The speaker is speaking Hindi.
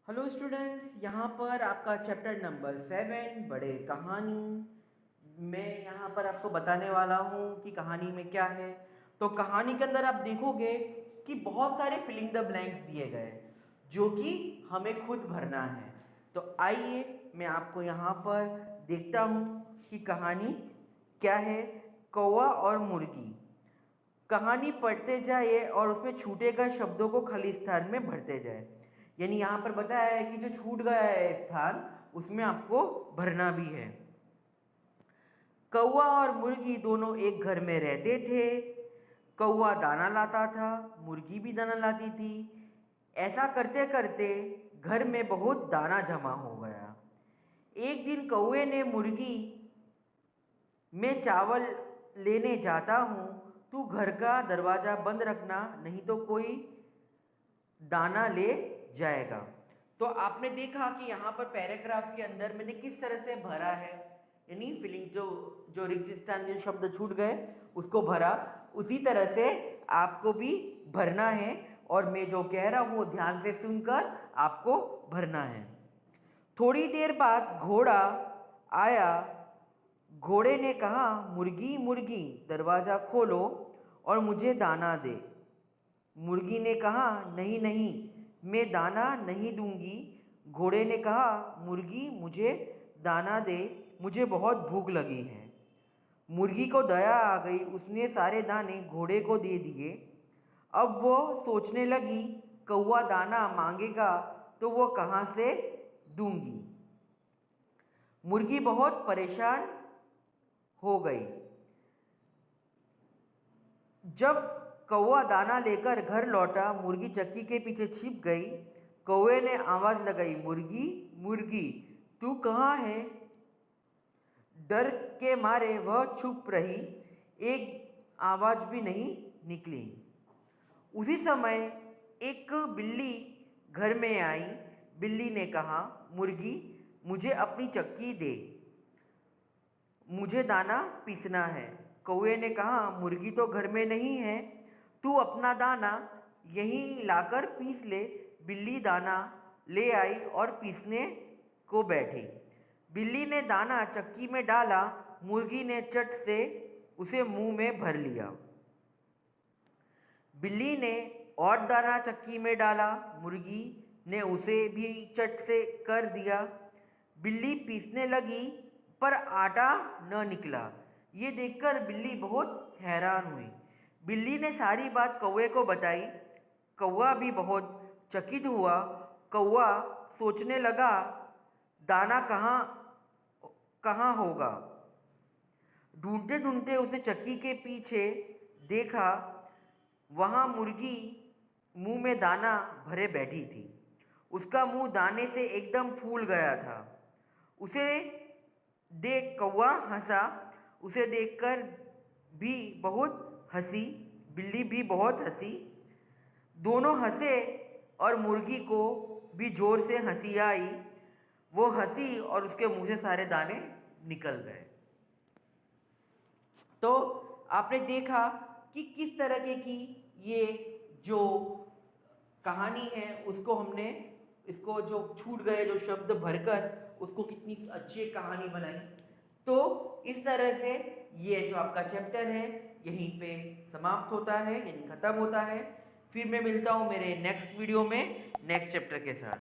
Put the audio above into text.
हेलो स्टूडेंट्स, यहाँ पर आपका चैप्टर नंबर 7 बड़े कहानी। मैं यहाँ पर आपको बताने वाला हूँ कि कहानी में क्या है। तो कहानी के अंदर आप देखोगे कि बहुत सारे फिलिंग द ब्लैंक्स दिए गए जो कि हमें खुद भरना है। तो आइए मैं आपको यहाँ पर देखता हूँ कि कहानी क्या है। कौवा और मुर्गी। कहानी पढ़ते जाइए और उसमें छूटे गए शब्दों को खाली स्थान में भरते जाए। यानी यहाँ पर बताया है कि जो छूट गया है स्थान उसमें आपको भरना भी है। कौवा और मुर्गी दोनों एक घर में रहते थे। कौवा दाना लाता था, मुर्गी भी दाना लाती थी। ऐसा करते करते घर में बहुत दाना जमा हो गया। एक दिन कौवे ने मुर्गी, मैं चावल लेने जाता हूँ, तू घर का दरवाज़ा बंद रखना, नहीं तो कोई दाना ले जाएगा। तो आपने देखा कि यहाँ पर पैराग्राफ के अंदर मैंने किस तरह से भरा है, यानी फिलिंग जो जो रिक्त स्थान जो शब्द छूट गए उसको भरा। उसी तरह से आपको भी भरना है और मैं जो कह रहा हूँ वो ध्यान से सुनकर आपको भरना है। थोड़ी देर बाद घोड़ा आया। घोड़े ने कहा, मुर्गी मुर्गी दरवाज़ा खोलो और मुझे दाना दे। मुर्गी ने कहा, नहीं नहीं, मैं दाना नहीं दूंगी। घोड़े ने कहा, मुर्गी मुझे दाना दे, मुझे बहुत भूख लगी है। मुर्गी को दया आ गई, उसने सारे दाने घोड़े को दे दिए। अब वो सोचने लगी, कौवा दाना मांगेगा तो वो कहाँ से दूंगी। मुर्गी बहुत परेशान हो गई। जब कौवा दाना लेकर घर लौटा, मुर्गी चक्की के पीछे छिप गई। कौवे ने आवाज़ लगाई, मुर्गी मुर्गी तू कहाँ है। डर के मारे वह चुप रही, एक आवाज़ भी नहीं निकली। उसी समय एक बिल्ली घर में आई। बिल्ली ने कहा, मुर्गी मुझे अपनी चक्की दे, मुझे दाना पीसना है। कौवे ने कहा, मुर्गी तो घर में नहीं है, तू अपना दाना यहीं लाकर पीस ले। बिल्ली दाना ले आई और पीसने को बैठी। बिल्ली ने दाना चक्की में डाला। मुर्गी ने चट से उसे मुंह में भर लिया। बिल्ली ने और दाना चक्की में डाला। मुर्गी ने उसे भी चट से कर दिया। बिल्ली पीसने लगी पर आटा न निकला। ये देखकर बिल्ली बहुत हैरान हुई। बिल्ली ने सारी बात कौवे को बताई। कौवा भी बहुत चकित हुआ। कौवा सोचने लगा, दाना कहाँ कहाँ होगा। ढूंढते ढूंढते उसे चक्की के पीछे देखा। वहाँ मुर्गी मुंह में दाना भरे बैठी थी। उसका मुंह दाने से एकदम फूल गया था। उसे देख कौवा हंसा। उसे देखकर भी बहुत हंसी। बिल्ली भी बहुत हंसी। दोनों हंसे और मुर्गी को भी ज़ोर से हंसी आई। वो हंसी और उसके मुंह से सारे दाने निकल गए। तो आपने देखा कि किस तरह की ये जो कहानी है उसको हमने, इसको जो छूट गए जो शब्द भरकर उसको कितनी अच्छी कहानी बनाई। तो इस तरह से ये जो आपका चैप्टर है यहीं पे समाप्त होता है, यानी ख़त्म होता है। फिर मैं मिलता हूँ मेरे नेक्स्ट वीडियो में नेक्स्ट चैप्टर के साथ।